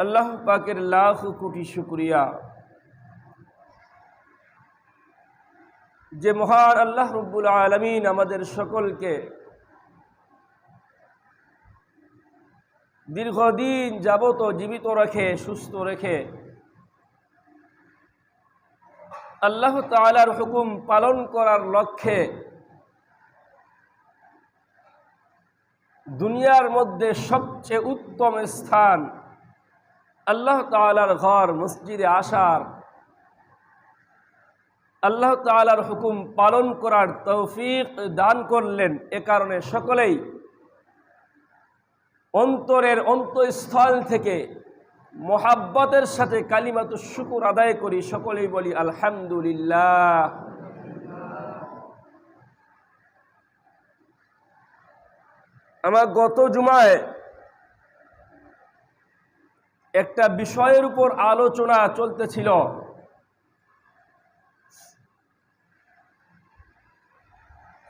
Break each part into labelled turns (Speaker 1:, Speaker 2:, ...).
Speaker 1: আল্লাহ পাকের লাখ কোটি শুকরিয়া যে মহান আল্লাহ রব্বুল আলামিন আমাদের সকলকে দীর্ঘদিন যাবত জীবিত রেখে সুস্থ রেখে আল্লাহ তাআলার হুকুম পালন করার লক্ষ্যে দুনিয়ার মধ্যে সবচেয়ে উত্তম স্থান আল্লাহ তাআলার ঘর মসজিদে আসার, আল্লাহ তাআলার হুকুম পালন করার তৌফিক দান করলেন। এ কারণে সকলেই অন্তরের অন্তঃস্থল থেকে মোহাব্বতের সাথে কালিমাতুশ শুকর আদায় করি, সকলেই বলি আলহামদুলিল্লাহ। আমার গত জুমায় একটা বিষয়ের উপর আলোচনা চলতেছিল।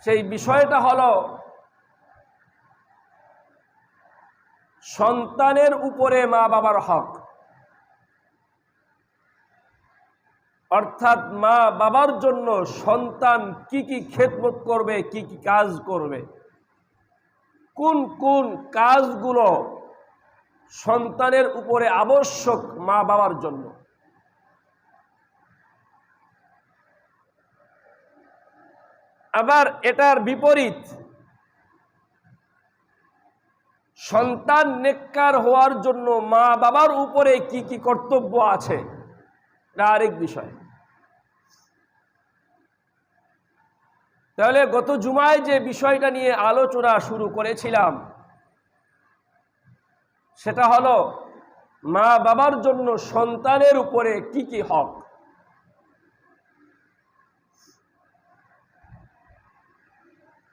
Speaker 1: সেই বিষয়টা হলো সন্তানের উপরে মা বাবার হক, অর্থাৎ মা বাবার জন্য সন্তান কি কি খেদমত করবে, কি কি কাজ করবে, কোন কোন কাজগুলো সন্তানের উপরে আবশ্যক মা বাবার জন্য। আবার এটার বিপরীত, সন্তান নেককার হওয়ার জন্য মা বাবার উপরে কি কি কর্তব্য আছে, এটা আরেক বিষয়। তাহলে গত জুমায় যে বিষয়টা নিয়ে আলোচনা শুরু করেছিলাম সেটা হলো মা বাবার জন্য সন্তানের উপরে কি কি হক।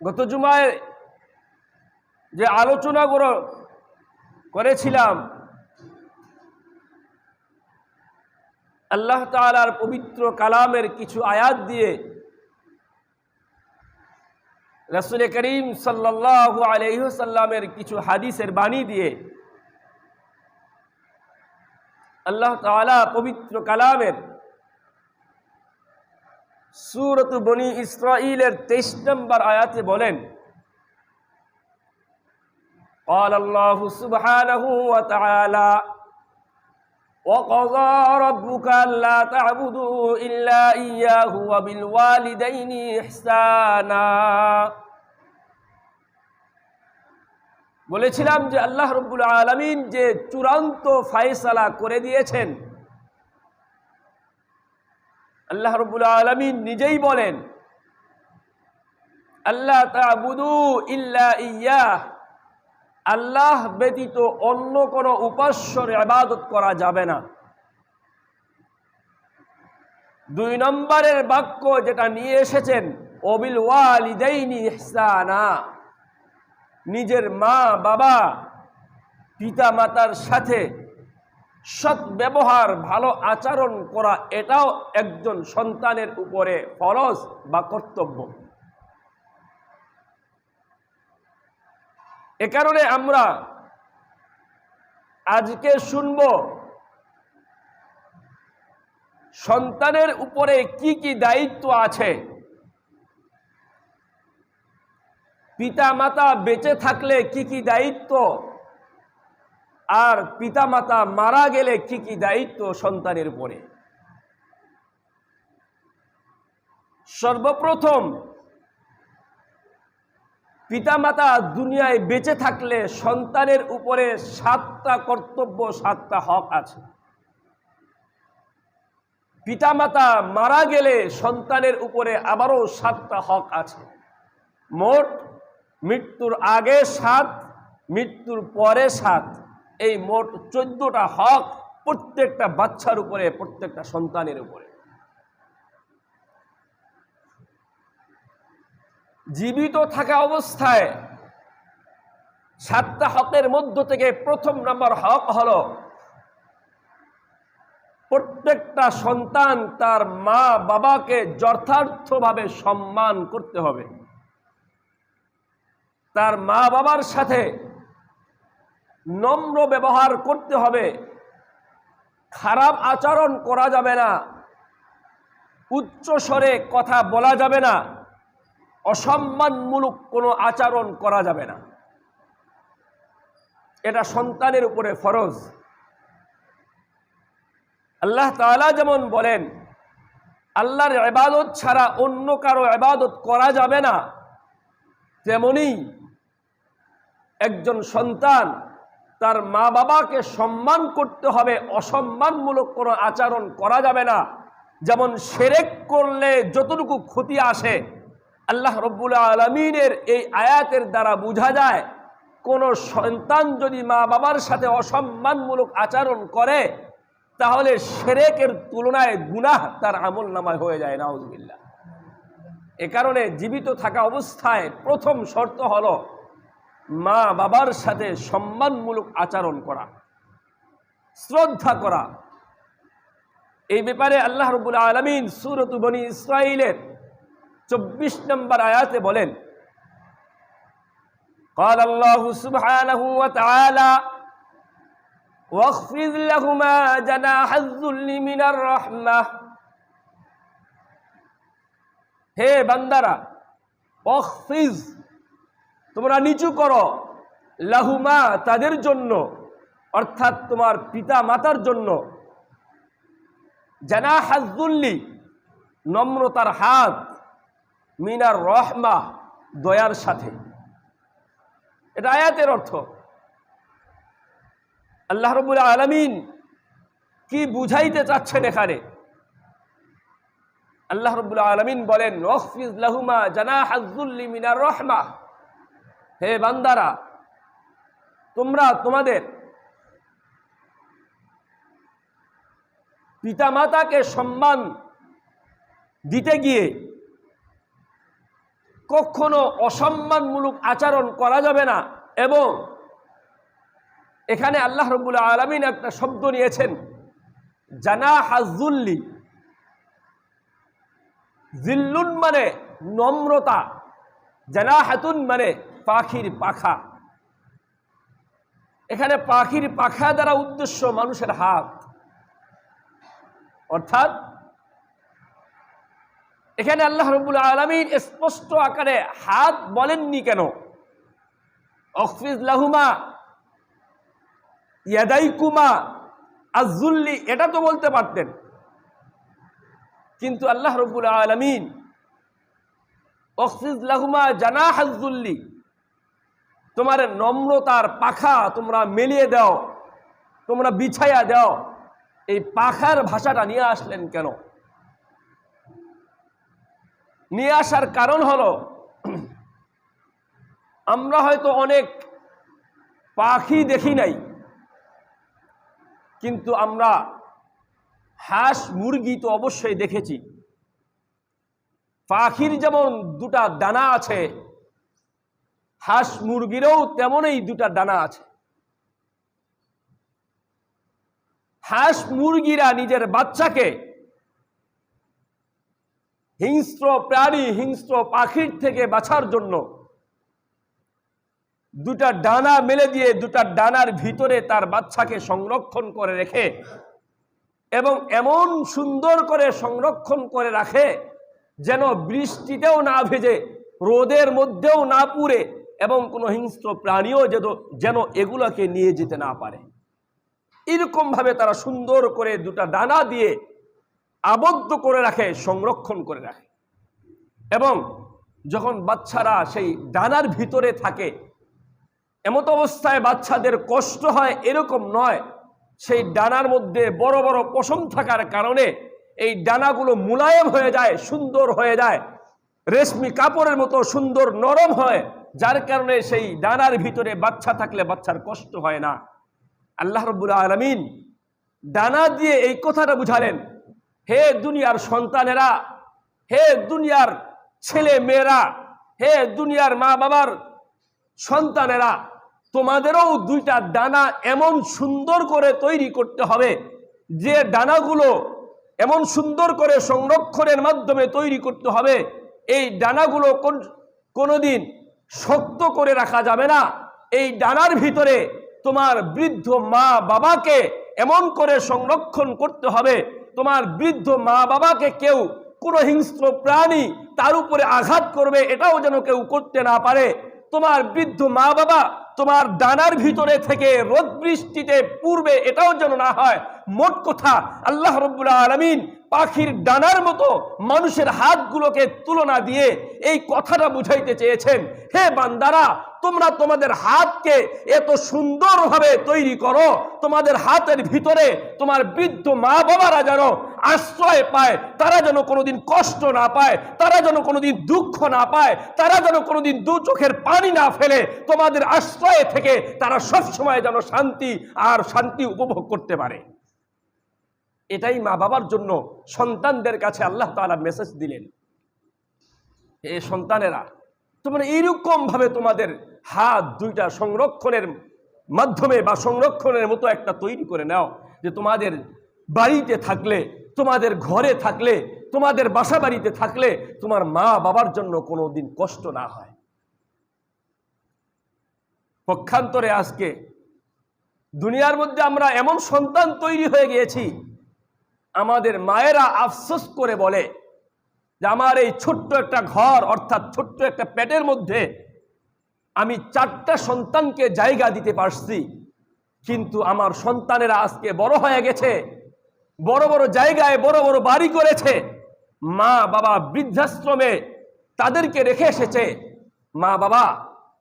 Speaker 1: গত জুমায় যে আলোচনাগুলো করেছিলাম আল্লাহ তাআলার পবিত্র কালামের কিছু আয়াত দিয়ে, রাসূল করিম সাল্লাল্লাহু আলাইহি ওয়াসাল্লামের কিছু হাদিসের বাণী দিয়ে আল্লাহ তাআলা পবিত্র কালামের সূরাত বনী ইসরাঈলের 23 নম্বর আয়াতে বলেন, قال الله سبحانه وتعالى وقضى ربك ألا تعبدوا إلا إياه وبالوالدين إحسانا। বলেছিলাম যে আল্লাহ রব্বুল আলামিন যে চূড়ান্ত ফয়সালা করে দিয়েছেন, আল্লাহ রব্বুল আলামিন নিজেই বলেন আল্লা তা'বুদু ইল্লা ইয়্যাহ, আল্লাহ ব্যতীত অন্য কোনো উপাস্যের ইবাদত করা যাবে না। 2 নম্বরের বাক্য যেটা নিয়ে এসেছেন ওবিল ওয়ালিদাইনি ইহসানা, নিজের মা বাবা পিতা মাতার সাথে সৎ ব্যবহার ভালো আচরণ করা, এটাও একজন সন্তানের উপরে ফরজ বা কর্তব্য। এ কারণে আমরা আজকে শুনব সন্তানের উপরে কি কি দায়িত্ব আছে, পিতা মাতা বেঁচে থাকলে কি কি দায়িত্ব, আর পিতা মাতা মারা গেলে কি কি দায়িত্ব সন্তানের উপরে। সর্বপ্রথম পিতামাতা দুনিয়ায় বেঁচে থাকলে সন্তানের উপরে 7টা কর্তব্য, 7টা হক আছে। পিতামাতা মারা গেলে সন্তানের উপরে আবারও 7টা হক আছে। মোট মৃত্যুর আগে 7, মৃত্যুর পরে 7, এই মোট 14টা হক প্রত্যেকটা বাচ্চার উপরে, প্রত্যেকটা সন্তানের উপরে। জীবিত থাকা অবস্থায় 7টা হকের মধ্য থেকে প্রথম নম্বর হক হলো প্রত্যেকটা সন্তান তার মা বাবাকে যথার্থভাবে সম্মান করতে হবে, তার মা বাবার সাথে নম্র ব্যবহার করতে হবে, খারাপ আচরণ করা যাবে না, উচ্চ স্বরে কথা বলা যাবে না, অসম্মানমূলক কোনো আচরণ করা যাবে না। এটা সন্তানের উপরে ফরজ। আল্লাহ তাআলা যেমন বলেন আল্লাহর ইবাদত ছাড়া অন্য কারো ইবাদত করা যাবে না, তেমনি একজন সন্তান তার মা বাবাকে সম্মান করতে হবে, অসম্মানমূলক কোনো আচরণ করা যাবে না। যেমন শিরক করলে যতটুকু ক্ষতি আসে, আল্লাহ রাব্বুল আলামিনের এই আয়াতের দ্বারা বোঝা যায় কোনো সন্তান যদি মা বাবার সাথে অসম্মানমূলক আচরণ করে তাহলে শিরকের তুলনায় গুনাহ তার আমলনামায় হয়ে যায়, নাউযুবিল্লাহ। এ কারণে জীবিত থাকা অবস্থায় প্রথম শর্ত হলো মা বাবার সাথে সম্মানমূলক আচরণ করা, শ্রদ্ধা করা। এই ব্যাপারে আল্লাহ রাব্বুল আলামিন সূরাত বনী ইসরাঈলের 24 নম্বর আয়াতে বলেন, قال الله سبحانه وتعالى واخفض لهما جناح الذل من الرحمة। হে বান্দারা, ওয়াখফিজ, তোমরা নিচু করো, লাহুমা, তাদের জন্য, অর্থাৎ তোমার পিতা মাতার জন্য, জানাহাজ যুল্লি, নম্রতার হাত, মিনার রহমা, দয়ার সাথে। এটা আয়াতের অর্থ। আল্লাহ রাব্বুল আলামিন কি বুঝাইতে চাচ্ছেন এখানে? আল্লাহ রাব্বুল আলামিন বলেন ওয়াখফিজ লাহুমা জানাহাজ যুল্লি মিনার রহমা। হে বান্দারা, তোমরা তোমাদের পিতামাতাকে সম্মান দিতে গিয়ে কখনো অসম্মানমূলক আচরণ করা যাবে না। এবং এখানে আল্লাহ রাব্বুল আলামিন একটা শব্দ নিয়েছেন, জানাহাজ যুল্লি। জিল্লুন মানে নম্রতা, জানাহাতুন মানে পাখির পাখা। এখানে পাখির পাখা দ্বারা উদ্দেশ্য মানুষের হাত, অর্থাৎ এখানে আল্লাহ রাব্বুল আলামিন স্পষ্ট আকারে হাত বলেননি কেন? ওয়াখফিজ লাহুমা ইয়াদাইকুমা আয-যুল্লি, এটা তো বলতে পারতেন, কিন্তু আল্লাহ রাব্বুল আলামিন ওয়াখফিজ লাহুমা জানাহাজ যুল্লি, তোমার নম্রতার পাখা তোমরা মেলিয়ে দাও, তোমরা বিছায়া দাও, এই পাখার ভাষাটা নিয়ে আসলেন কেন? নিয়ে আসার কারণ হলো আমরা হয়তো অনেক পাখি দেখি নাই, কিন্তু আমরা হাঁস মুরগি তো অবশ্যই দেখেছি। পাখির যেমন দুটা ডানা আছে, হাঁস মুরগিরও তেমনই দুটা ডানা আছে। হাঁস মুরগিরা নিজের বাচ্চাকে হিংস্র প্রাণী, হিংস্র পাখির থেকে বাঁচার জন্য দুটা ডানা মেলে দিয়ে দুটা ডানার ভিতরে তার বাচ্চাকে সংরক্ষণ করে রেখে, এবং এমন সুন্দর করে সংরক্ষণ করে রাখে যেন বৃষ্টিতেও না ভেজে, রোদের মধ্যেও না পুড়ে, এবং কোনো হিংস্র প্রাণীও যেন এগুলোকে নিয়ে যেতে না পারে। এরকম ভাবে তারা সুন্দর করে দুটা ডানা দিয়ে আবদ্ধ করে রাখে, সংরক্ষণ করে রাখে। এবং যখন বাচ্চারা সেই ডানার ভিতরে থাকে, এমত অবস্থায় বাচ্চাদের কষ্ট হয় এরকম নয়, সেই ডানার মধ্যে বড় বড় পশম থাকার কারণে এই ডানাগুলো মুলায়েম হয়ে যায়, সুন্দর হয়ে যায়, রেশমি কাপড়ের মতো সুন্দর নরম হয়, যার কারণে সেই ডানার ভিতরে বাচ্চা থাকলে বাচ্চার কষ্ট হয় না। আল্লাহ রাব্বুল আলামিন ডানা দিয়ে এই কথাটা বুঝালেন, হে দুনিয়ার সন্তানেরা, হে দুনিয়ার ছেলে মেয়েরা, হে দুনিয়ার মা বাবার সন্তানেরা, তোমাদেরও দুইটা ডানা এমন সুন্দর করে তৈরি করতে হবে, যে ডানাগুলো এমন সুন্দর করে সংরক্ষণের মাধ্যমে তৈরি করতে হবে, এই ডানাগুলো কোনোদিন শক্ত করে রাখা যাবে না। এই ডানার ভিতরে তোমার বৃদ্ধ মা বাবাকে এমন করে সংরক্ষণ করতে হবে তোমার বৃদ্ধ মা বাবাকে কেউ কোনো হিংস্র প্রাণী তার উপরে আঘাত করবে এটাও যেন কেউ করতে না পারে। তোমার বৃদ্ধ মা বাবা তোমার ডানার ভিতরে থেকে রোদ বৃষ্টিতে পূর্বে এটাও যেন না হয়। মোট কথা আল্লাহ রাব্বুল আলামিন পাখির ডানার মতো মানুষের হাতগুলোকে তুলনা দিয়ে এই কথাটা বুঝাইতে চেয়েছেন, হে বান্দারা তোমরা তোমাদের হাতকে এত সুন্দরভাবে তৈরি করো, তোমাদের হাতের ভিতরে তোমার বৃদ্ধ মা বাবারা যেন আশ্রয় পায়, তারা যেন কোনোদিন কষ্ট না পায়, তারা যেন কোনোদিন দুঃখ না পায়, তারা যেন কোনোদিন দু চোখের পানি না ফেলে, তোমাদের আশ্রয় থেকে তারা সবসময় যেন শান্তি উপভোগ করতে পারে। এটাই মা বাবার জন্য সন্তানদের কাছে আল্লাহ তাআলা মেসেজ দিলেন, এ সন্তানেরা তোমরা এইরকম ভাবে তোমাদের হাত দুইটা সংরক্ষণের মাধ্যমে বা সংরক্ষণের মতো একটা তৈরি করে নাও, যে তোমাদের বাড়িতে থাকলে, তোমাদের ঘরে থাকলে, তোমাদের বাসা বাড়িতে থাকলে তোমার মা বাবার জন্য কোনোদিন কষ্ট না হয়। পক্ষান্তরে আজকে দুনিয়ার মধ্যে আমরা এমন সন্তান তৈরি হয়ে গিয়েছি, আমাদের মায়েরা আফসোস করে বলে যে আমার এই ছোট্ট একটা ঘর অর্থাৎ ছোট্ট একটা পেটের মধ্যে আমি 4টা সন্তানকে জায়গা দিতে পারছি, কিন্তু আমার সন্তানেরা আজকে বড় হয়ে গেছে, বড় বড় জায়গায় বড় বড় বাড়ি করেছে, মা বাবা বৃদ্ধাশ্রমে তাদেরকে রেখে এসেছে। মা বাবা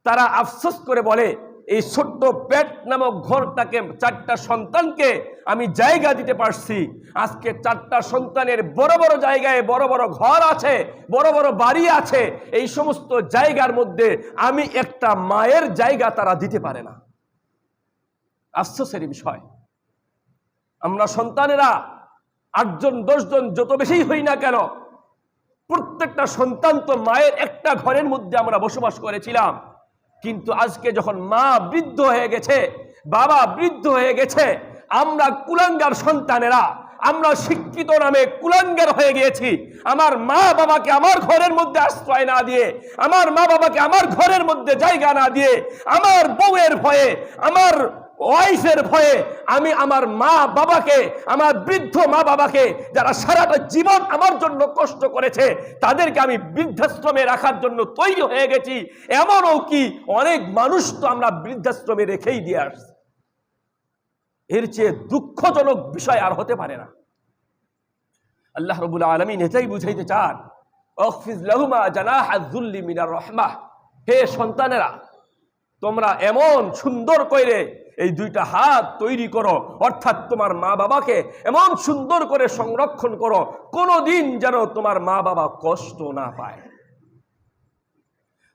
Speaker 1: তারা আফসোস করে বলে এই ছোট্ট পেট নামক ঘরটাকে 4টা সন্তানকে আমি জায়গা দিতে পারছি, আজকে 4টা সন্তানের বড় বড় জায়গায় বড় বড় ঘর আছে, বড় বড় বাড়ি আছে, এই সমস্ত জায়গার মধ্যে আমি একটা মায়ের জায়গা তারা দিতে পারে না। আফসোসের বিষয়। আমরা সন্তানেরা 8 জন 10 জন যত বেশি হই না কেন, প্রত্যেকটা সন্তান তো মায়ের একটা ঘরের মধ্যে আমরা বসবাস করেছিলাম, কিন্তু আজকে যখন মা বৃদ্ধ হয়ে গেছে, বাবা বৃদ্ধ হয়ে গেছে, আমরা কুলাঙ্গার সন্তানেরা, আমরা শিক্ষিত নামে কুলাঙ্গার হয়ে গিয়েছি। আমার মা বাবাকে আমার ঘরের মধ্যে আশ্রয় না দিয়ে, আমার মা বাবাকে আমার ঘরের মধ্যে জায়গা না দিয়ে, আমার বউয়ের ভয়ে, আমার ওয়াইফের ভয়ে আমি আমার মা বাবাকে, আমার বৃদ্ধ মা বাবাকে যারা সারাটা জীবন আমার জন্য কষ্ট করেছে, তাদেরকে আমি বৃদ্ধাশ্রমে রাখার জন্য তৈরি হয়ে গেছি। এমনও কি অনেক মানুষ তো আমরা বৃদ্ধাশ্রমে রেখেই দিয়ে আসছি। এর চেয়ে দুঃখজনক বিষয় আর হতে পারে না। আল্লাহ রাব্বুল আলামিন এটাই বুঝাইতে চান, আখফিজ লাহুমা জানাহা যুল্লি মিনার রাহমাহ, হে সন্তানেরা তোমরা এমন সুন্দর করে এই 2টা হাত তৈরি করো, অর্থাৎ তোমার মা বাবাকে এমন সুন্দর করে সংরক্ষণ করো, কোনোদিন যেন তোমার মা বাবা কষ্ট না পায়।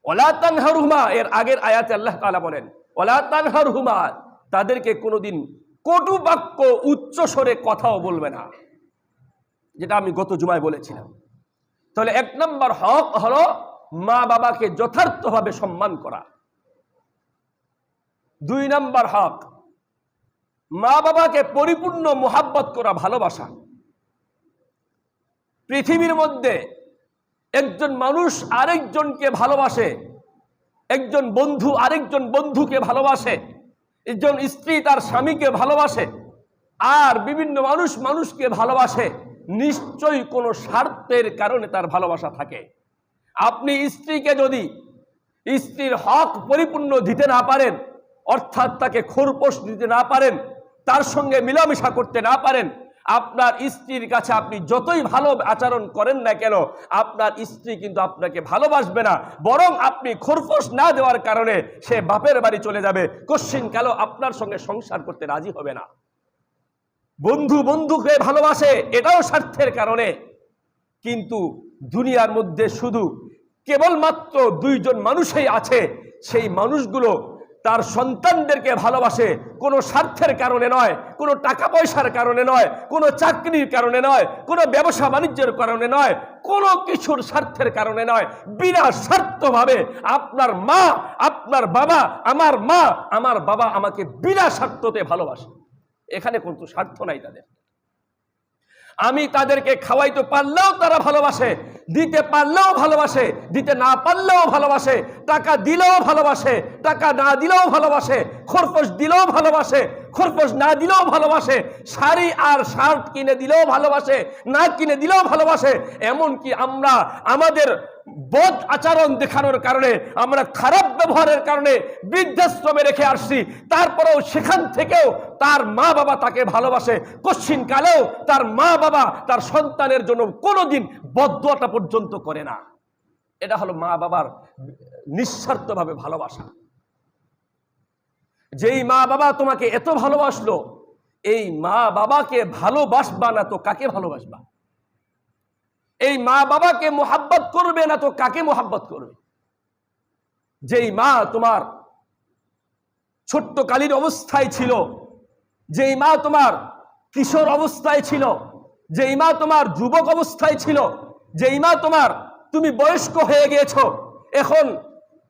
Speaker 1: ওয়ালা তানহারহুমা, এর আগের আয়াতে আল্লাহ তাআলা বলেন ওয়ালা তানহারহুমা, তাদেরকে কোনোদিন কটু বাক্য উচ্চ স্বরে কথাও বলবে না, যেটা আমি গত জুমায় বলেছিলাম। তাহলে 1 নম্বর হক হলো মা বাবাকে যথার্থভাবে সম্মান করা। 2 নম্বর হক মা বাবাকে পরিপূর্ণ মোহাব্বত করা, ভালোবাসা। পৃথিবীর মধ্যে একজন মানুষ আরেকজনকে ভালোবাসে, একজন বন্ধু আরেকজন বন্ধুকে ভালোবাসে, একজন স্ত্রী তার স্বামীকে ভালোবাসে, আর বিভিন্ন মানুষ মানুষকে ভালোবাসে, নিশ্চয়ই কোনো স্বার্থের কারণে তার ভালোবাসা থাকে। আপনি স্ত্রীকে যদি স্ত্রীর হক পরিপূর্ণ দিতে না পারেন, অর্থাৎ তাকে খোরপোশ দিতে না পারেন, তার সঙ্গে মিলামিশা করতে না পারেন, আপনার স্ত্রীর কাছে আপনি যতই ভালো আচরণ করেন না কেন, আপনার স্ত্রী কিন্তু আপনাকে ভালোবাসবে না, বরং আপনি খোরপোশ না দেওয়ার কারণে সে বাপের বাড়ি চলে যাবে, কশ্চিন কালো আপনার সঙ্গে সংসার করতে রাজি হবে না। বন্ধু বন্ধুকে ভালোবাসে, এটাও স্বার্থের কারণে, কিন্তু দুনিয়ার মধ্যে শুধু কেবলমাত্র 2 জন মানুষই আছে, সেই মানুষগুলো তার সন্তানদেরকে ভালোবাসে কোনো স্বার্থের কারণে নয়, কোনো টাকা পয়সার কারণে নয়, কোনো চাকরির কারণে নয়, কোনো ব্যবসা বাণিজ্যের কারণে নয়, কোনো কিছুর স্বার্থের কারণে নয়, বিনা স্বার্থভাবে আপনার মা, আপনার বাবা, আমার মা, আমার বাবা আমাকে বিনা স্বার্থতে ভালোবাসে। এখানে কোনো স্বার্থ নাই তাদের। আমি তাদেরকে খাওয়াইতে পারলেও তারা ভালোবাসে, দিতে পারলেও ভালোবাসে, দিতে না পারলেও ভালোবাসে, টাকা দিলেও ভালোবাসে, টাকা না দিলেও ভালোবাসে, খরপোশ দিলেও ভালোবাসে, খরপোশ না দিলেও ভালোবাসে, শাড়ি আর শার্ট কিনে দিলেও ভালোবাসে, না কিনে দিলেও ভালোবাসে। এমনকি আমরা আমাদের বদ আচরণ দেখানোর কারণে, আমরা খারাপ ব্যবহারের কারণে বৃদ্ধাশ্রমে রেখে আসছি, তারপরেও সেখান থেকেও তার মা বাবা তাকে ভালোবাসে। কশ্চিন কালেও তার মা বাবা তার সন্তানের জন্য কোনোদিন বদদোয়াটা পর্যন্ত করে না। এটা হলো মা বাবার নিঃস্বার্থভাবে ভালোবাসা। যেই মা বাবা তোমাকে এত ভালোবাসলো, এই মা বাবাকে ভালোবাসবা না তো কাকে ভালোবাসবা? এই মা বাবাকে মোহাব্বত করবে না তো কাকে মোহাব্বত করবে? যেই মা তোমার ছোট্টকালীন অবস্থায় ছিল, যেই মা তোমার কিশোর অবস্থায় ছিল, যেই মা তোমার যুবক অবস্থায় ছিল, যেই মা তোমার তুমি বয়স্ক হয়ে গিয়েছো, এখন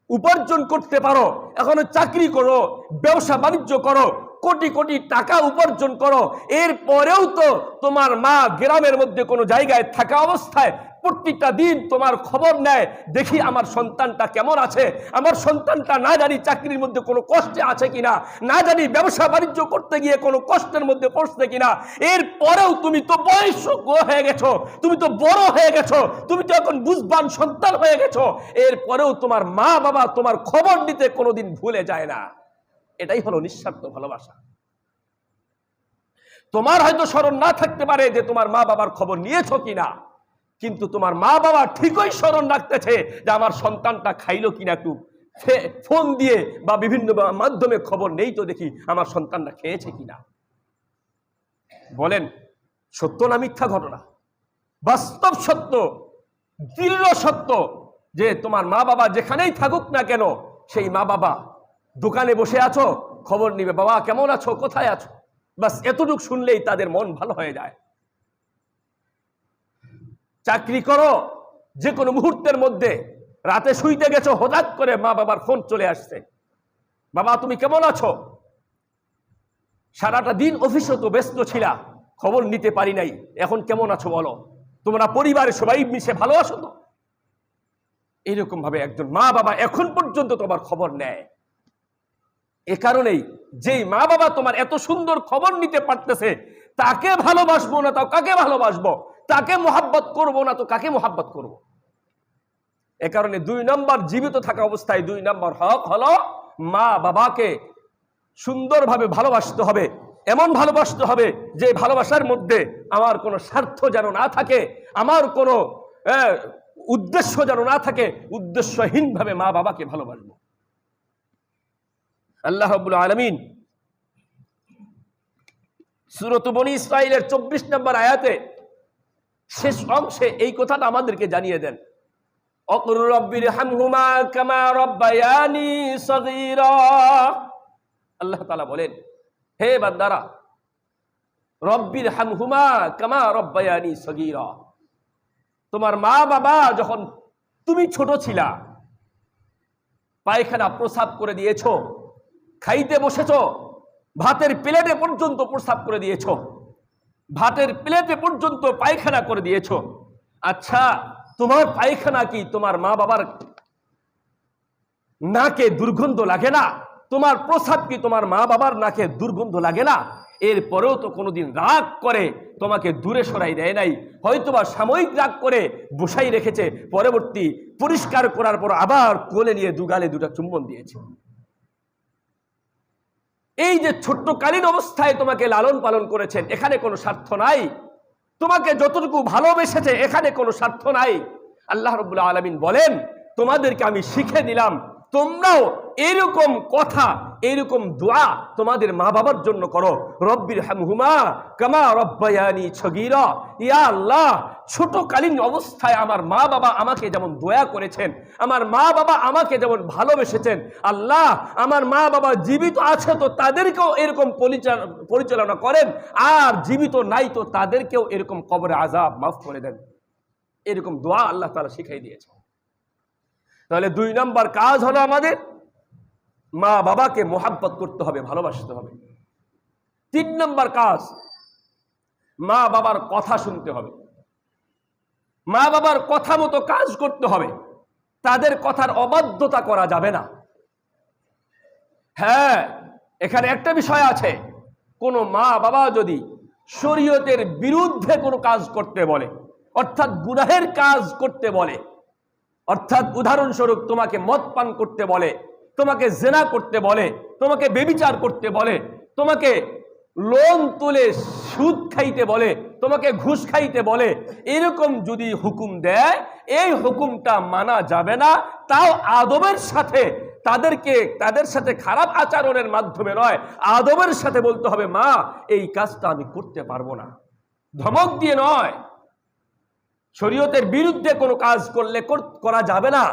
Speaker 1: উপার্জন করতে পারো, এখন চাকরি করো, ব্যবসা বাণিজ্য করো, কোটি কোটি টাকা উপার্জন করো, এরপরেও তো তোমার মা গ্রামের মধ্যে কোনো জায়গায় থাকা অবস্থায় প্রত্যেকটা দিন তোমার খবর নেয়, দেখি আমার সন্তানটা কেমন আছে, আমার সন্তানটা না জানি চাকরির মধ্যে কোনো কষ্টে আছে কিনা, না জানি ব্যবসা বাণিজ্য করতে গিয়ে কোনো কষ্টের মধ্যে পড়ছে কিনা। এরপরেও তুমি তো বয়স্ক হয়ে গেছো, তুমি তো বড় হয়ে গেছো, তুমি তো এখন বুঝবান সন্তান হয়ে গেছো, এরপরেও তোমার মা বাবা তোমার খবর নিতে কোনোদিন ভুলে যায় না। এটাই হলো নিঃস্বার্থ ভালোবাসা। তোমার হয়তো স্মরণ না থাকতে পারে যে তোমার মা বাবার খবর নিয়েছো কিনা, কিন্তু তোমার মা বাবা ঠিকই স্মরণ রাখতেছে যে আমার সন্তানটা খাইলো কিনা, একটু ফোন দিয়ে বা বিভিন্ন মাধ্যমে খবর নেই তো দেখি আমার সন্তানটা খেয়েছে কিনা। বলেন সত্য না মিথ্যা ঘটনা? বাস্তব সত্য, দৃঢ় সত্য যে তোমার মা বাবা যেখানেই থাকুক না কেন, সেই মা বাবা দোকানে বসে আছো, খবর নিবে, বাবা কেমন আছো, কোথায় আছো, বাস এতটুকু শুনলেই তাদের মন ভালো হয়ে যায়। চাকরি করো, যে কোনো মুহূর্তের মধ্যে রাতে শুইতে গেছো, হঠাৎ করে মা বাবার ফোন চলে আসছে, বাবা তুমি কেমন আছো, সারাটা দিন অফিসে তো ব্যস্ত ছিলা, খবর নিতে পারি নাই, এখন কেমন আছো বলো, তোমরা পরিবারের সবাই মিশে ভালো আছো তো? এইরকম ভাবে একজন মা বাবা এখন পর্যন্ত তোমার খবর নেয়। এ কারণেই যেই মা বাবা তোমার এত সুন্দর খবর নিতে পারতেছে, তাকে ভালোবাসবো না তাও কাকে ভালোবাসবো, তাকে মোহাব্বত করবো না তো কাকে মোহাব্বত করবো? এ কারণে 2 নম্বর জীবিত থাকা অবস্থায় 2 নম্বর হক হলো মা বাবাকে সুন্দরভাবে ভালোবাসতে হবে। এমন ভালোবাসতে হবে যে ভালোবাসার মধ্যে আমার কোনো স্বার্থ যেন না থাকে, আমার কোনো উদ্দেশ্য যেন না থাকে, উদ্দেশ্যহীন ভাবে মা বাবাকে ভালোবাসবো। আল্লাহ রাব্বুল আলামিন সূরা বনী ইসরাঈলের 24 নম্বর আয়াতে শেষ অংশে এই কথাটা আমাদেরকে জানিয়ে দেন, অকুর রব্বির হামহুমা কামা রব্বায়ানি সগীরা। আল্লাহ তাআলা বলেন, হে বান্দারা, রব্বির হামহুমা কামা রব্বায়ানি সগীরা, তোমার মা বাবা যখন তুমি ছোট ছিলা, পায়খানা প্রস্রাব করে দিয়েছো, খাইতে বসেছো, ভাতের প্লেটে পর্যন্ত প্রস্রাব করে দিয়েছো, ভাতের প্লেটে পর্যন্ত পায়খানা করে দিয়েছো। আচ্ছা, তোমার পায়খানা কি তোমার মা বাবার নাকে দুর্গন্ধ লাগে না? তোমার প্রস্রাব কি তোমার মা বাবার নাকে দুর্গন্ধ লাগে না? এরপরেও তো কোনোদিন রাগ করে তোমাকে দূরে সরাই দেয় নাই, হয়তোবা সাময়িক রাগ করে বসাই রেখেছে, পরবর্তী পরিষ্কার করার পর আবার কোলে নিয়ে দুগালে 2টা চুম্বন দিয়েছে। এই যে ছোট্টকালীন অবস্থায় তোমাকে লালন পালন করেছেন, এখানে কোনো স্বার্থ নাই। তোমাকে যতটুকু ভালোবেসেছে, এখানে কোনো স্বার্থ নাই। আল্লাহ রাব্বুল আলামিন বলেন, তোমাদেরকে আমি শিখে দিলাম, তোমরাও এরকম কথা, এরকম দোয়া তোমাদের মা বাবার জন্য করো। রব্বির হামহুমা কামা রব্বায়ানি সগীরা, ইয়া আল্লাহ, ছোটকালীন অবস্থায় আমার মা বাবা আমাকে যেমন দয়া করেছেন, আমার মা বাবা আমাকে যেমন ভালোবেসেছেন, আল্লাহ আমার মা বাবা জীবিত আছে তো তাদেরকেও এরকম পরিচালনা করেন, আর জীবিত নাই তো তাদেরকেও এরকম কবরে আযাব মাফ করে দেন। এরকম দোয়া আল্লাহ তাআলা শিখিয়ে দিয়েছে। তাহলে 2 নম্বর কাজ হলো আমাদের মা বাবাকে মোহাব্বত করতে হবে, ভালোবাসতে হবে। 3 নম্বর কাজ, মা বাবার কথা শুনতে হবে, মা বাবার কথা মতো কাজ করতে হবে, তাদের কথার অবাধ্যতা করা যাবে না। হ্যাঁ, এখানে একটা বিষয় আছে, কোনো মা বাবা যদি শরীয়তের বিরুদ্ধে কোনো কাজ করতে বলে, অর্থাৎ গুনাহের কাজ করতে বলে, অর্থাৎ উদাহরণস্বরূপ তোমাকে মদ পান করতে বলে, তোমাকে জেনা করতে বলে, তোমাকে বেবিচার করতে বলে, তোমাকে লোন তুলে সুদ খাইতে বলে, তোমাকে ঘুষ খাইতে বলে, এরকম যদি হুকুম দেয়, এই হুকুমটা মানা যাবে না। তাও আদবের সাথে তাদের সাথে খারাপ আচরণের মাধ্যমে নয়, আদবের সাথে বলতে হবে, মা এই কাজটা আমি করতে পারবো না, ধমক দিয়ে নয়। শরীয়তের বিরুদ্ধে কোনো কাজ করলে করা যাবে না,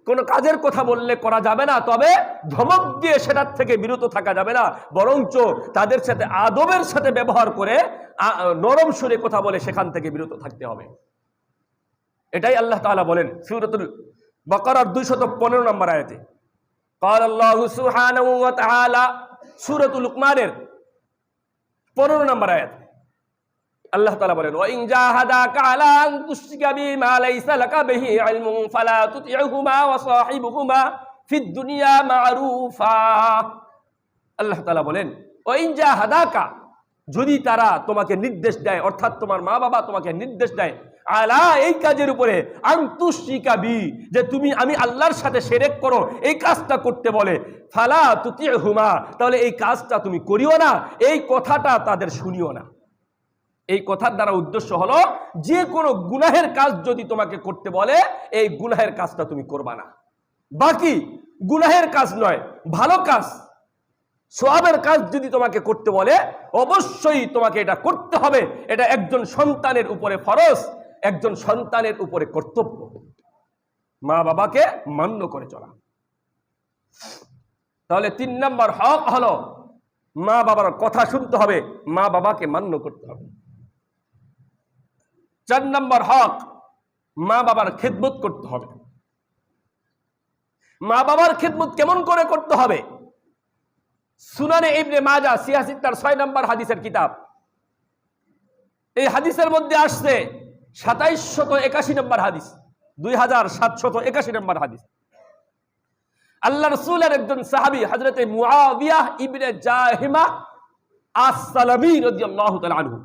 Speaker 1: কোনো কাজের কথা বললে করা যাবে না, তবে ধমক দিয়ে সেটার থেকে বিরত থাকা যাবে না, বরঞ্চ তাদের সাথে আদবের সাথে ব্যবহার করে নরম সুরে কথা বলে সেখান থেকে বিরত থাকতে হবে। এটাই আল্লাহ তাআলা বলেন সূরাতুল বাকারার 215 নম্বর আয়াতে। قال الله سبحانه وتعالى সূরাতুল লুকমানের 15 নম্বর আয়াত আল্লাহ তাআলা বলেন, ওয়াইন জাহাদাকা আলা আন তুশরিকা বিমা লাইসা লাকা বিহি ইলমুন ফালা তুতি'হুমা ওয়া সাহিবহুমা ফিদ দুনিয়া মা'রুফা। আল্লাহ তাআলা বলেন, ওয়াইন জাহাদাকা, যদি তারা তোমাকে নির্দেশ দেয়, অর্থাৎ তোমার মা বাবা তোমাকে নির্দেশ দেয়, আলা এই কাজের উপরে, আন তুশরিকা বি, যে তুমি আমি আল্লাহর সাথে শিরক করো, এই কাজটা করতে বলে, ফালা তুতি'হুমা, তাহলে এই কাজটা তুমি করিও না, এই কথাটা তাদের শুনিও না। এই কথার দ্বারা উদ্দেশ্য হলো, যে কোনো গুনাহের কাজ যদি তোমাকে করতে বলে, এই গুনাহের কাজটা তুমি করবা না। বাকি গুনাহের কাজ নয়, ভালো কাজ, সওয়াবের কাজ যদি তোমাকে করতে বলে, অবশ্যই তোমাকে এটা করতে হবে। এটা একজন সন্তানের উপরে ফরজ, একজন সন্তানের উপরে কর্তব্য, মা বাবাকে মান্য করে চলা। তাহলে 3 নম্বর হক হলো মা বাবার কথা শুনতে হবে, মা বাবাকে মান্য করতে হবে। 4 নম্বর হক, মা বাবার খেদমত করতে হবে। মা বাবার খেদমত কেমন করে করতে হবে? সুনানে ইবনে মাজাহ সিয়াসিত্তার 6 নম্বর হাদিসের কিতাব, এই হাদিসের মধ্যে আসছে 2781 নম্বর হাদিস, 2781 নম্বর হাদিস। আল্লাহ রাসূলের একজন সাহাবী হযরতে মুআবিয়া ইবনে জাহিমা আস-সালামী রাদিয়াল্লাহু তাআলা আনহু,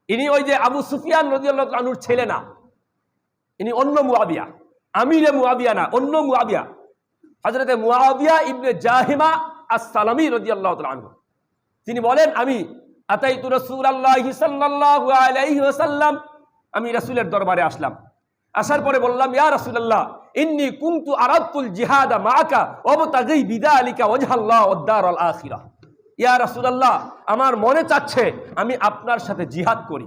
Speaker 1: ইনি ওই যে আবু সুফিয়ান রাদিয়াল্লাহু আনহুর ছেলে না, ইনি অন্য মুআবিয়া, আমিরে মুআবিয়া না, অন্য মুআবিয়া, হযরতে মুআবিয়া ইবনে জাহিমা আস-সালামী রাদিয়াল্লাহু তাআলা আনহু। তিনি বলেন, আমি আতাইতু রাসূলুল্লাহি সাল্লাল্লাহু আলাইহি ওয়াসাল্লাম, আমি রাসূলের দরবারে আসলাম। আসার পরে বললাম, ইয়া রাসূলুল্লাহ, ইন্নী কুনতু আরাদতুল জিহাদা মাআকা ওয়াবতাগি বিযালিকা ওয়াজহাল্লাহ ওয়াদ দারাল আখিরাহ। ইয়া রাসূলুল্লাহ, আমার মনে চাচ্ছে আমি আপনার সাথে জিহাদ করি,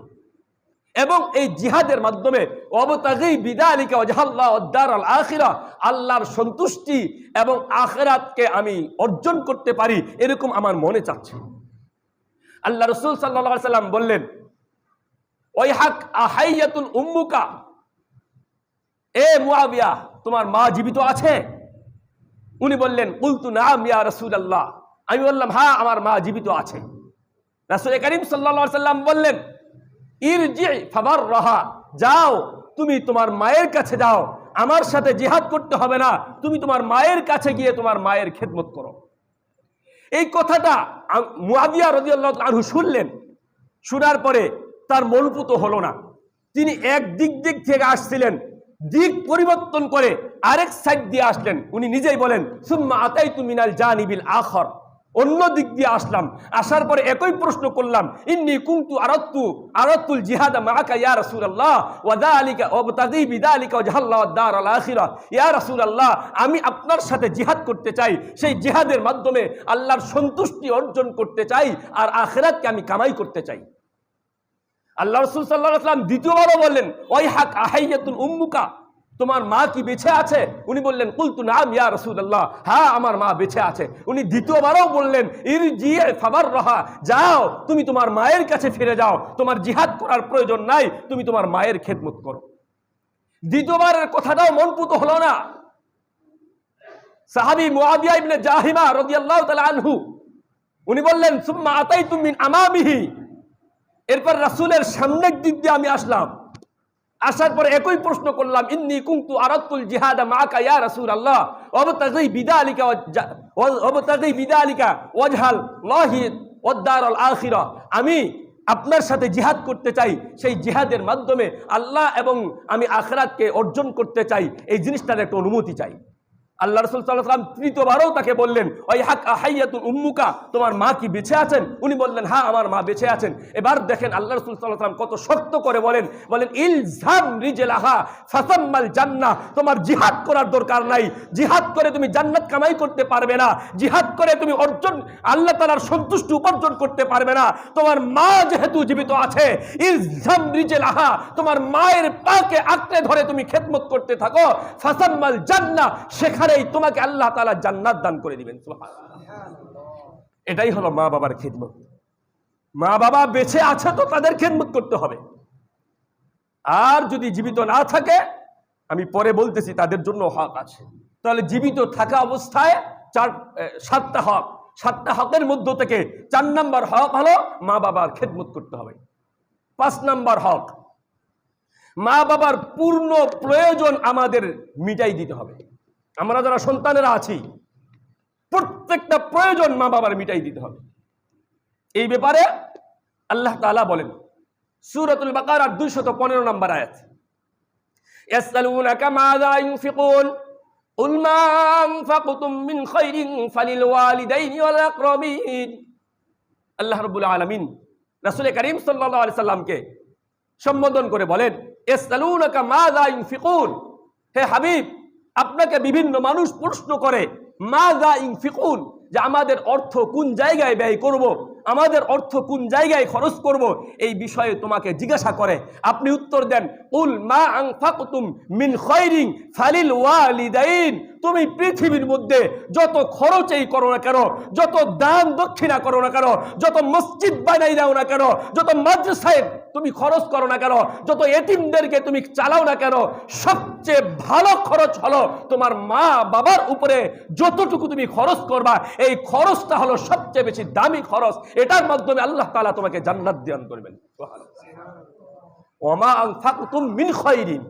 Speaker 1: এবং এই জিহাদের মাধ্যমে ওয়াবতাগি বিযালিকা ওয়াজহাল্লাহ ওয়াদ দারাল আখিরাহ, আল্লাহর সন্তুষ্টি এবং আখিরাতকে আমি অর্জন করতে পারি, এরকম আমার মনে চাচ্ছে। আল্লাহ রাসূল সাল্লাল্লাহু আলাইহি সাল্লাম বললেন, ওয়াইহাক আহাইয়াতুন উম্মুকা, এ মুআবিয়া, তোমার মা জীবিত আছে? উনি বললেন, কুলতু নাম ইয়া রাসূলুল্লাহ, আমি বললাম, হ্যাঁ আমার মা জীবিত আছে। রাসূল করিম সাল্লাল্লাহু আলাইহি সাল্লাম বললেন, ইরজি ফাবাররাহা, যাও তুমি তোমার মায়ের কাছে যাও, আমার সাথে জিহাদ করতে হবে না, তুমি তোমার মায়ের কাছে গিয়ে তোমার মায়ের খেদমত করো। এই কথাটা মুআবিয়া রাদিয়াল্লাহু আনহু শুনলেন, শোনার পরে তার মনপুত হলো না। তিনি এক দিক থেকে আসছিলেন, দিক পরিবর্তন করে আরেক সাইড দিয়ে আসলেন। উনি নিজেই বলেন, সুম্মা আতাইতু মিনাল জানিবিল আখর, অন্য দিক দিয়ে আসলাম, আসার পরে একই প্রশ্ন করলাম, ইন্নী কুনতু আরাদতুল জিহাদা মাআকা ইয়া রাসূলুল্লাহ ওয়া যালিকা ওয়াবতাগি বিযালিকা ওয়াজহাল্লাহ ওয়াদ দারাল আখিরাহ। ইয়া রাসূলুল্লাহ, আমি আপনার সাথে জিহাদ করতে চাই, সেই জিহাদের মাধ্যমে আল্লাহর সন্তুষ্টি অর্জন করতে চাই, আর আখিরাতকে আমি কামাই করতে চাই। আল্লাহ রাসূল সাল্লাল্লাহু আলাইহি ওয়াসাল্লাম দ্বিতীয়বারও বললেন, ওয়াইহাক আহাইয়াতুন উম্মুকা, তোমার মা কি বেঁচে আছে? উনি বললেন, কুলতু নাম ইয়া রাসূলুল্লাহ, হ্যাঁ আমার মা বেঁচে আছে। উনি দ্বিতীয়বারও বললেন, ইরজি ফাবাররাহা, যাও তুমি তোমার মায়ের কাছে ফিরে যাও, তোমার জিহাদ করার প্রয়োজন নাই, তুমি তোমার মায়ের খেদমত করো। দ্বিতীয়বারের কথাটাও মনপুত হলো না। সাহাবী মুআবিয়া ইবনে জাহিমা রাদিয়াল্লাহু তাআলা আনহু, উনি বললেন, সুম্মা আতাইতু মিন আমামিহি, এরপর রাসূলের সামনের দিক দিয়ে আমি আসলাম, আসার পরে একই প্রশ্ন করলাম, ইন্নী কুনতু আরাদতুল জিহাদা মাআকা ইয়া রাসূলুল্লাহ ওয়াবতাগি বিযালিকা ওয়াজহাল্লাহি ওয়াদ-দারুল আখিরা, আমি আপনার সাথে জিহাদ করতে চাই, সেই জিহাদের মাধ্যমে আল্লাহ এবং আমি আখিরাতকে অর্জন করতে চাই, এই জিনিসটার একটা অনুমতি চাই। আল্লাহ রাসূল সাল্লাল্লাহু আলাইহি ওয়াসাল্লাম তৃতীয়বারও তাকে বললেন, ওই হাক আহাইয়াতুন উম্মুকা, তোমার মা কি বেঁচে আছেন? উনি বললেন, হ্যাঁ আমার মা বেঁচে আছেন। এবার দেখেন আল্লাহ রাসূল সাল্লাল্লাহু আলাইহি ওয়াসাল্লাম কত শক্ত করে বলেন ইলজাম রিজলাহা ফাসাম্মাল জান্নাহ, তোমার জিহাদ করার দরকার নাই, জিহাদ করে তুমি জান্নাত কামাই করতে পারবে না, জিহাদ করে তুমি অর্জন আল্লাহ তাআলার সন্তুষ্টি উপার্জন করতে পারবে না। তোমার মা যেহেতু জীবিত আছে, ইলজাম রিজলাহা, তোমার মায়ের পাকে আঁকড়ে ধরে তুমি খেদমত করতে থাকো, ফাসাম্মাল জান্নাহ, সেখানেই তোমাকে আল্লাহ তাআলা জান্নাত দান করে দিবেন। সুবহানাল্লাহ। এটাই হলো মা বাবার খেদমত। মা বাবা বেঁচে আছে তো তাদের খেদমত করতে হবে, আর যদি জীবিত না থাকে, আমি পরে বলতেছি তাদের জন্য হক আছে। তাহলে জীবিত থাকা অবস্থায় সাতটা হক, সাতটা হকের মধ্য থেকে 4 নম্বর হক হলো মা বাবার খেদমত করতে হবে। 5 নম্বর হক, মা বাবার পূর্ণ প্রয়োজন আমাদের মিটাই দিতে হবে। আমরা যারা সন্তানেরা আছি, প্রত্যেকটা প্রয়োজন মা বাবার মিটাই দিতে হবে। এই ব্যাপারে আল্লাহ তাআলা বলেন সূরাতুল বাকারার 215 নম্বর আয়াত, ইয়াসআলুনাকা মাযা ইউনফিকুন কুল মা আনফাকতুম মিন খায়রিন ফালিল ওয়ালিদাইনি ওয়াল আকরাবিন। আল্লাহ রাব্বুল আলামিন রাসূল করিম সাল্লাল্লাহু আলাইহি সাল্লামকে সম্বোধন করে বলেন, ইয়াসআলুনাকা মাযা ইউনফিকুন, হে হাবিব, আপনাকে বিভিন্ন মানুষ প্রশ্ন করে মাযা ইউনফিকুন, যে আমাদের অর্থ কোন জায়গায় ব্যয় করব, আমাদের অর্থ কোন জায়গায় খরচ করব, এই বিষয়ে তোমাকে জিজ্ঞাসা করে। আপনি উত্তর দেন কুল মা আনফাকতুম মিন খায়রিন ফালিল ওয়ালিদাইন, তুমি পৃথিবীর মধ্যে যত খরচই করো না কেন, যত দান দক্ষিণা করো না কেন, যত মসজিদ বানাই দাও না কেন, যত মাদ্রাসায় তুমি খরচ করো না কেন, যত এতিমদেরকে তুমি চালাও না কেন, সবচেয়ে ভালো খরচ হলো তোমার মা বাবার উপরে যতটুকু তুমি খরচ করবা, এই খরচটা হলো সবচেয়ে বেশি দামি খরচ। এটার মাধ্যমে আল্লাহ তাআলা তোমাকে জান্নাত দান করবেন। ওমা আনফাকতুম মিন খায়রিন,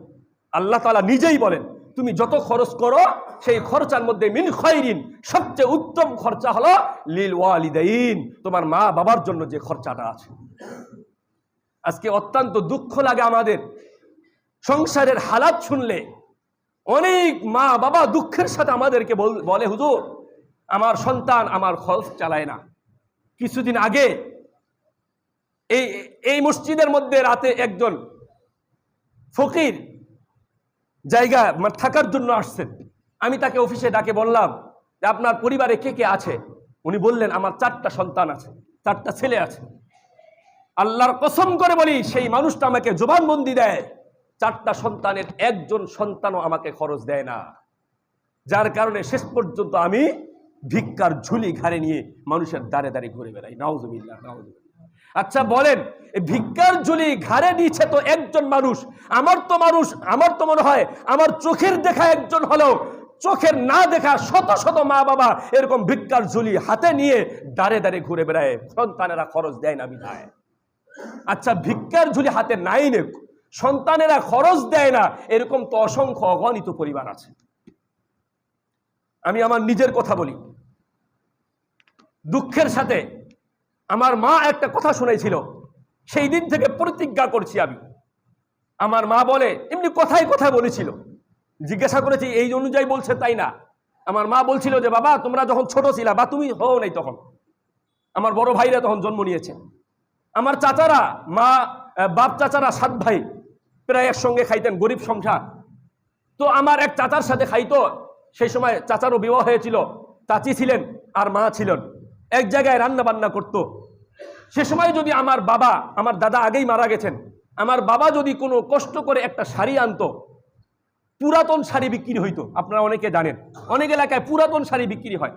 Speaker 1: আল্লাহ তাআলা নিজেই বলেন তুমি যত খরচ করো সেই খরচার মধ্যে মিন খায়রিন, সবচেয়ে উত্তম খরচা হলো লিল ওয়ালিদাইন, তোমার মা বাবার জন্য যে খরচাটা আছে। আজকে অত্যন্ত দুঃখ লাগে আমাদের সংসারের হালাত শুনলে। অনেক মা বাবা দুঃখের সাথে আমাদেরকে বলে, হুজুর আমার সন্তান আমার খরচ চালায় না। কিছুদিন আগে এই মসজিদের মধ্যে রাতে একজন ফকির জায়গা থাকার জন্য আসছেন। আমি তাকে অফিসে ডাকে বললাম যে আপনার পরিবারে কে কে আছে? উনি বললেন আমার 4টা সন্তান আছে, 4টা ছেলে আছে। আল্লাহর কসম করে বলি, সেই মানুষটা আমাকে জবানবন্দি দেয় 4টা সন্তানের একজন সন্তানও আমাকে খরচ দেয় না, যার কারণে শেষ পর্যন্ত আমি ভিক্ষার ঝুলি ঘাড়ে নিয়ে মানুষের দাঁড়ে দাঁড়ে ঘুরে বেড়াই। নাউজুবিল্লাহ, নাউজুবিল্লাহ। আচ্ছা বলেন, ভিক্ষার ঝুলি ঘাড়ে দিয়েছে তো একজন মানুষ, আমার তো মনে হয় আমার চোখের দেখা একজন হলেও চোখের না দেখা শত শত মা বাবা এরকম ভিক্ষার ঝুলি হাতে নিয়ে দাঁড়ে দাঁড়ে ঘুরে বেড়ায়, সন্তানেরা খরচ দেয় না বিধায়। আচ্ছা ভিক্ষার ঝুলি হাতে নাই নে, সন্তানেরা খরচ দেয় না, এরকম তো অসংখ্য অগণিত পরিবার আছে। আমি আমার নিজের কথা বলি, দুঃখের সাথে আমার মা একটা কথা শুনেছিল, সেই দিন থেকে প্রতিজ্ঞা করছি আমি। আমার মা বলে, এমনি কথায় কথায় বলেছিল, জিজ্ঞাসা করেছি এই অনুযায়ী বলছে তাই না। আমার মা বলছিল যে বাবা তোমরা যখন ছোট ছিলা বা তুমি হও নাই তখন, আমার বড় ভাইরা তখন জন্ম নিয়েছে, আমার চাচারা বাপ চাচারা 7 ভাই প্রায় একসঙ্গে খাইতেন, গরিব সংসার। তো আমার এক চাচার সাথে খাইতো, সেই সময় চাচারও বিবাহ হয়েছিল, চাচি ছিলেন আর মা ছিলেন, এক জায়গায় রান্না বান্না করতো। সে সময় যদি আমার দাদা আগেই মারা গেছেন, আমার বাবা যদি কোনো কষ্ট করে একটা শাড়ি আনতো, পুরাতন শাড়ি বিক্রি হইতো, আপনারা অনেকে জানেন অনেক এলাকায় পুরাতন শাড়ি বিক্রি হয়।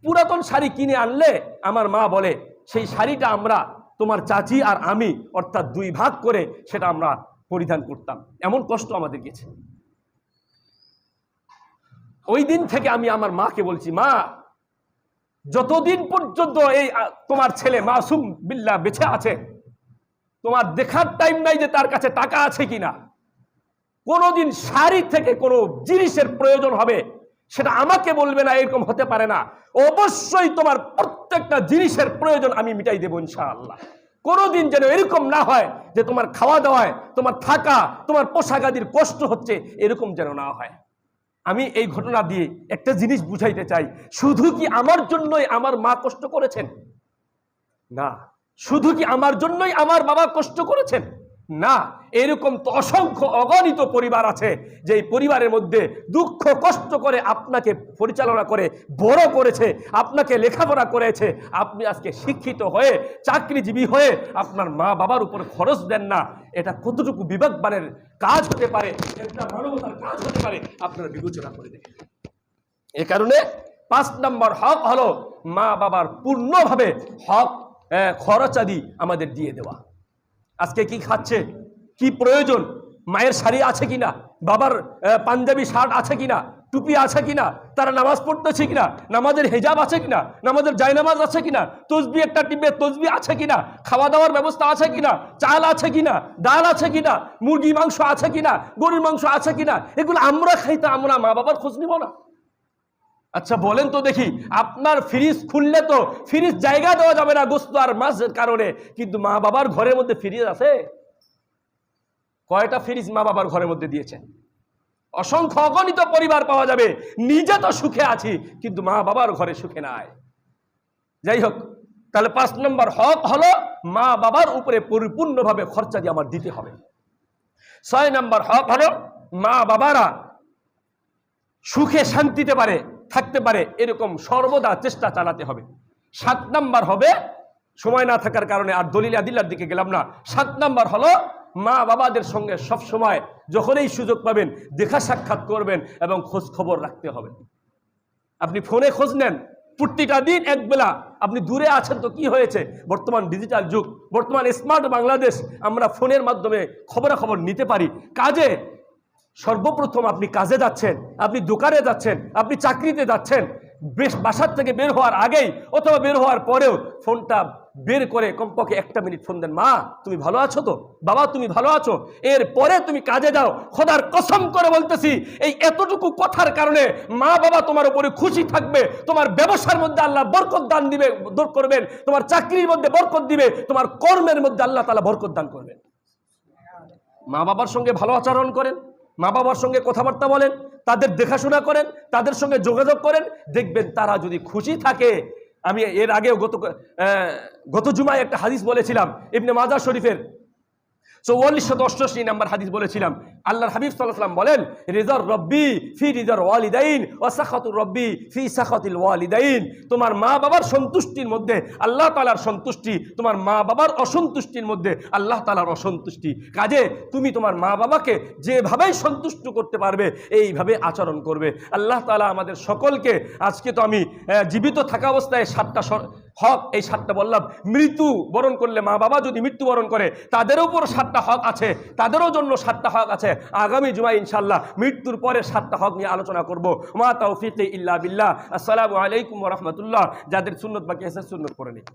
Speaker 1: পুরাতন শাড়ি কিনে আনলে আমার মা বলে সেই শাড়িটা আমরা তোমার চাচি আর আমি অর্থাৎ 2 ভাগ করে সেটা আমরা পরিধান করতাম। এমন কষ্ট আমাদের গেছে। ওই দিন থেকে আমি আমার মাকে বলছি, মা যতদিন পর্যন্ত এই তোমার ছেলে মাসুম বিল্লাহ বেঁচে আছে, তোমার দেখার টাইম নাই যে তার কাছে টাকা আছে কিনা। কোনোদিন শাড়ি থেকে কোনো জিনিসের প্রয়োজন হবে, সেটা আমাকে বলবে না, এরকম হতে পারে না। অবশ্যই তোমার প্রত্যেকটা জিনিসের প্রয়োজন আমি মিটাই দেবো ইনশাআল্লাহ। কোনোদিন যেন এরকম না হয় যে তোমার খাওয়া দাওয়ায়, তোমার থাকা, তোমার পোশাক আদির কষ্ট হচ্ছে, এরকম যেন না হয়। আমি এই ঘটনা দিয়ে একটা জিনিস বুঝাইতে চাই, শুধু কি আমার জন্যই আমার মা কষ্ট করেছেন? না। শুধু কি আমার জন্যই আমার বাবা কষ্ট করেছেন? না। এরকম তো অসংখ্য অগণিত পরিবার আছে যে এই পরিবারের মধ্যে দুঃখ কষ্ট করে আপনাকে পরিচালনা করে বড় করেছে, আপনাকে লেখাপড়া করেছে। আপনি আজকে শিক্ষিত হয়ে চাকরিজীবী হয়ে আপনার মা বাবার উপর খরচ দেন না, এটা কতটুকু বিবেকবানের কাজ হতে পারে, একটা মানবতার কাজ হতে পারে, আপনারা বিবেচনা করে দেখেন। এ কারণে 5 নম্বর হক হলো মা বাবার পূর্ণভাবে হক খরচাদি আমাদের দিয়ে দেওয়া। আজকে কি খাচ্ছে, কি প্রয়োজন, মায়ের শাড়ি আছে কিনা, বাবার পাঞ্জাবি শার্ট আছে কিনা, টুপি আছে কিনা, তারা নামাজ পড়তেছে কিনা, নামাজের হেজাব আছে কিনা, নামাজের জায়নামাজ আছে কিনা, তসবি একটা টিপে তসবি আছে কিনা, খাওয়া দাওয়ার ব্যবস্থা আছে কিনা, চাল আছে কিনা, ডাল আছে কিনা, মুরগি মাংস আছে কিনা, গরুর মাংস আছে কিনা, এগুলো আমরা খাইতে আমরা মা বাবার খোঁজ নিব না? আচ্ছা বলেন তো দেখি, আপনার ফ্রিজ খুললে তো ফ্রিজ জায়গা দেওয়া যাবে না গোস্ত আর মাছের কারণে, কিন্তু মা বাবার ঘরের মধ্যে ফ্রিজ আছে? কয়টা ফ্রিজ মা বাবার ঘরের মধ্যে দিয়েছেন? অসংখ্য অগণিত পরিবার পাওয়া যাবে নিজে তো সুখে আছি কিন্তু মা বাবার ঘরে সুখে নাই। যাই হোক, তাহলে 5 নম্বর হক হলো মা বাবার উপরে পরিপূর্ণভাবে খরচা দিয়ে আমার দিতে হবে। 6 নম্বর হক হলো মা বাবারা সুখে শান্তিতে থাকতে পারে এরকম সর্বদা চেষ্টা চালাতে হবে। 7 নম্বর হবে, সময় না থাকার কারণে আর দলিল আদিল্লার দিকে গেলাম না, 7 নম্বর হলো মা বাবাদের সঙ্গে সব সময় যখনই সুযোগ পাবেন দেখা সাক্ষাৎ করবেন এবং খোঁজ খবর রাখতে হবে। আপনি ফোনে খোঁজ নেন, প্রতিটা দিন একবেলা আপনি দূরে আছেন তো কি হয়েছে, বর্তমান ডিজিটাল যুগ, বর্তমান স্মার্ট বাংলাদেশ, আমরা ফোনের মাধ্যমে খবরাখবর নিতে পারি। কাজে সর্বপ্রথম আপনি কাজে যাচ্ছেন, আপনি দোকানে যাচ্ছেন, আপনি চাকরিতে যাচ্ছেন, বাসার থেকে বের হওয়ার আগেই অথবা বের হওয়ার পরেও ফোনটা বের করে কমপক্ষে 1 মিনিট ফোন দেন, মা তুমি ভালো আছো তো, বাবা তুমি ভালো আছো, এরপরে তুমি কাজে যাও। খোদার কসম করে বলতেছি, এই এতটুকু কথার কারণে মা বাবা তোমার উপরে খুশি থাকবে, তোমার ব্যবসার মধ্যে আল্লাহ বরকত দান দিবে, দূর করবেন, তোমার চাকরির মধ্যে বরকত দিবে, তোমার কর্মের মধ্যে আল্লাহ তাআলা বরকত দান করবেন। মা বাবার সঙ্গে ভালো আচরণ করেন, মা বাবার সঙ্গে কথাবার্তা বলেন, তাদের দেখাশোনা করেন, তাদের সঙ্গে যোগাযোগ করেন, দেখবেন তারা যদি খুশি থাকে। আমি এর আগেও গত জুমায় একটা হাদিস বলেছিলাম, ইবনে মাজাহ শরীফের 4488 নম্বর হাদিস বলেছিলাম। আল্লাহর হাবিব সাল্লাল্লাহু আলাইহি ওয়াসাল্লাম বলেন, রিজার রব্বি ফি রিজার ওয়ালিদাইন ওয়া সাখাতুর রব্বি ফি সাখাতিল ওয়ালিদাইন। তোমার মা বাবার সন্তুষ্টির মধ্যে আল্লাহ তাআলার সন্তুষ্টি, তোমার মা বাবার অসন্তুষ্টির মধ্যে আল্লাহ তাআলার অসন্তুষ্টি। কাজে তুমি তোমার মা বাবাকে যেভাবেই সন্তুষ্ট করতে পারবে এইভাবে আচরণ করবে। আল্লাহ তাআলা আমাদের সকলকে, আজকে তো আমি জীবিত থাকা অবস্থায় 7টা হক, এই 7টা বললাম, মৃত্যু বরণ করলে মা বাবা যদি মৃত্যুবরণ করে তাদের উপর 7টা হক আছে, তাদেরও জন্য 7টা হক আছে। আগামী জুমায় ইনশাআল্লাহ মৃত্যুর পরে 7টা হক নিয়ে আলোচনা করব। মা তাওফিক ইল্লা বিল্লাহ। আসসালামু আলাইকুম ওয়া রাহমাতুল্লাহ। যাদের সুন্নত বাকি আছে সুন্নত করে নিন।